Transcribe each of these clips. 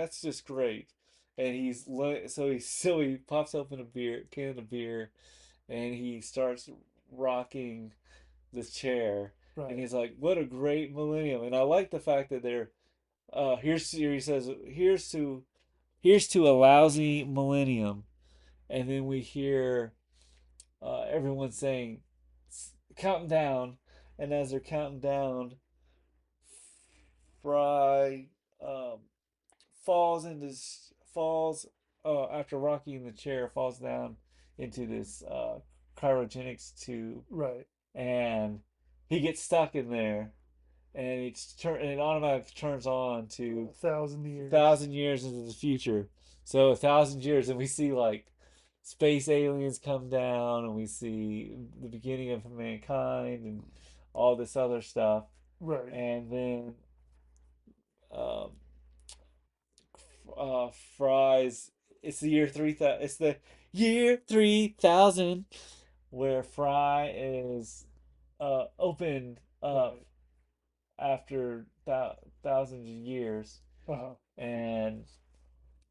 that's just great. And so he pops open a can of beer, and he starts rocking this chair, and Right. he's like, "What a great millennium!" And I like the fact that they're he says, here's to a lousy millennium," and then we hear everyone saying, counting down, and as they're counting down, Fry um, falls after rocking the chair, falls down into this cryogenics tube, Right. and he gets stuck in there, and and it automatically turns on to 1,000 years. 1,000 years into the future. So 1,000 years, and we see like space aliens come down, and we see the beginning of mankind, and all this other stuff, Right. and then um, Fry's. It's the year 3000. It's the year 3000 where Fry is opened up Right. after thousands of years, Uh-huh. and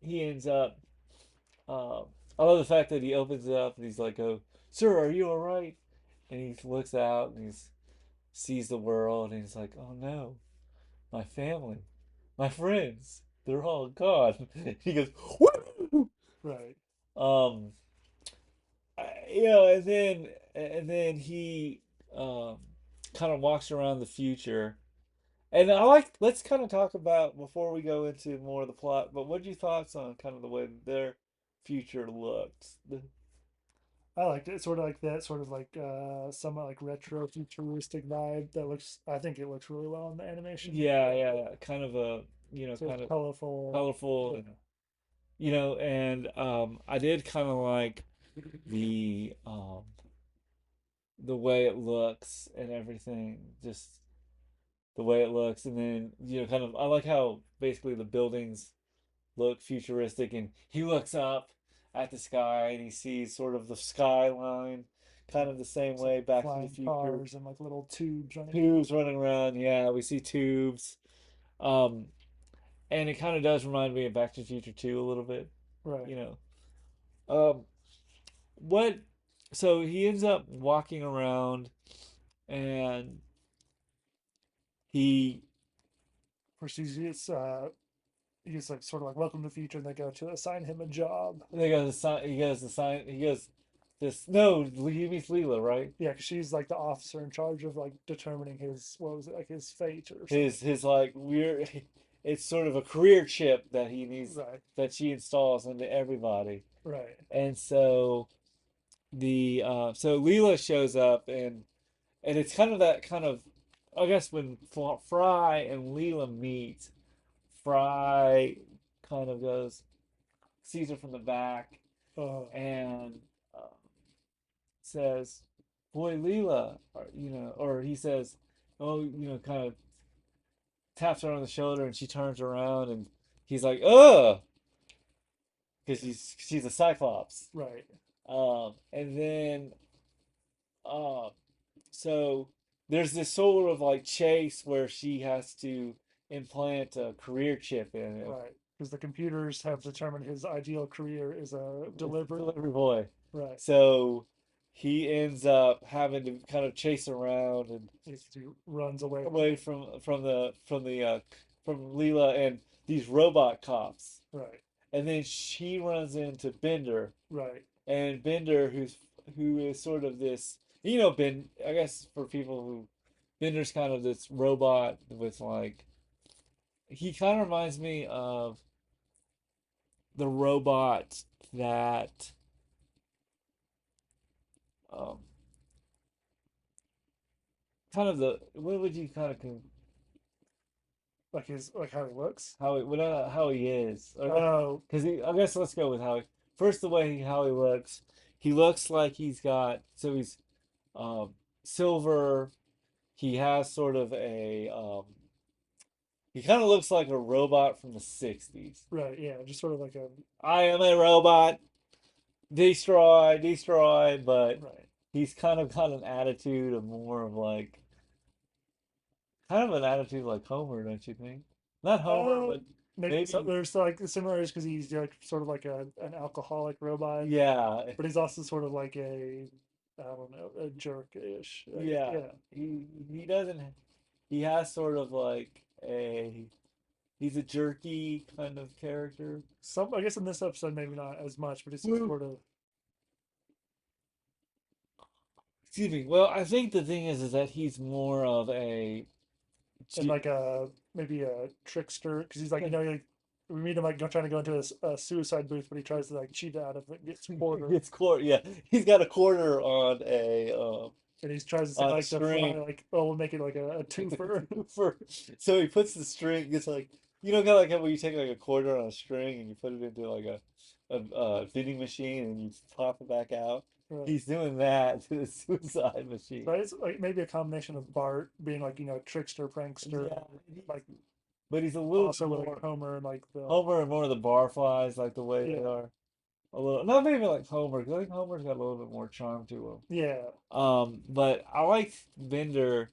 he ends up. I love the fact that he opens it up and he's like, "Oh, sir, are you all right?" And he looks out and he sees the world and he's like, "Oh no, my family, my friends, they're all gone." He goes, "Woo!" Right. Um, and then he um kind of walks around the future. And let's kind of talk about before we go into more of the plot, but what are your thoughts on kind of the way their future looks? I liked it. Sort of like that, sort of like somewhat like retro futuristic vibe that looks I think it looks really well in the animation. Yeah, yeah, yeah, kind of a, Sort kind of of colorful. colorful, Yeah. and and I did kind of like the the way it looks and everything, just the way it looks, and then kind of I like how basically the buildings look futuristic, and he looks up at the sky and he sees sort of the skyline, kind of the same It's like way Back to the flying Future. cars and like little tubes running Tubes around. running around, yeah, we see tubes. Um, and it kind of does remind me of Back to the Future too a little bit, Right. you know. Um, what? So he ends up walking around, and he First he gets like sort of like welcome to the future and they go to assign him a job. they goes the sign. He goes the sign. He goes this. No, he meets Leela, right? Yeah, because she's like the officer in charge of like determining his what was it like his fate or something. His like weird. It's sort of a career chip that he needs, Right. that she installs into everybody, Right. and so so Leela shows up, and it's kind of that kind of, I guess when Fry and Leela meet, Fry kind of goes, sees her from the back, Uh, and uh, says, "Boy, Leela," or he says, "Oh," kind of taps her on the shoulder, and she turns around, and he's like, "Ugh," because she's a Cyclops. right. And then um, so there's this sort of like chase where she has to implant a career chip in him. Right. Because the computers have determined his ideal career is a It's a delivery. delivery boy. Right. So he ends up having to kind of chase around and He runs away from away it. from Leela and these robot cops. Right. And then she runs into Bender, Right. and Bender, who is sort of this, Ben. I guess for people who, Bender's kind of this robot with like, he kind of reminds me of the robot that um kind of the, what would you kind of Like his like how he looks. how he is, Oh, because I guess let's go with how first the way how he looks. He looks like he's um silver. He has sort of a he kind of looks like a robot from the 60s. right. Yeah. Just sort of like a I am a robot, destroy, destroy, but right. he's kind of got an attitude of more of like, kind of an attitude like Homer, don't you think? Not Homer, Uh, but maybe so, maybe there's like similarities because he's like sort of like an alcoholic robot, yeah, but he's also sort of like a I don't know a jerk-ish. I guess. yeah. Yeah, He doesn't he has sort of like a he's a jerky kind of character. some I guess in this episode maybe not as much, but it's Well, sort of excuse me. Well, I think the thing is that he's more of a and ge- like a maybe a trickster because he's like like, we meet him like trying to go into a suicide booth, but he tries to like cheat out of it, gets quarter, gets quarter. Yeah, he's got a quarter and he tries to say on a like the fly string like oh we'll make it like a twofer. for. So he puts the string. It's like kind of like how when you take like a quarter on a string and you put it into like a vending machine and you pop it back out. Right. He's doing that to the suicide machine. So it's like maybe a combination of Bart being like trickster prankster, Yeah, like but he's a little bit also with like more Homer and like the Homer and more of the barflies, like the way they yeah are. A little, not maybe like Homer, because I think Homer's got a little bit more charm to him. yeah But I like Bender.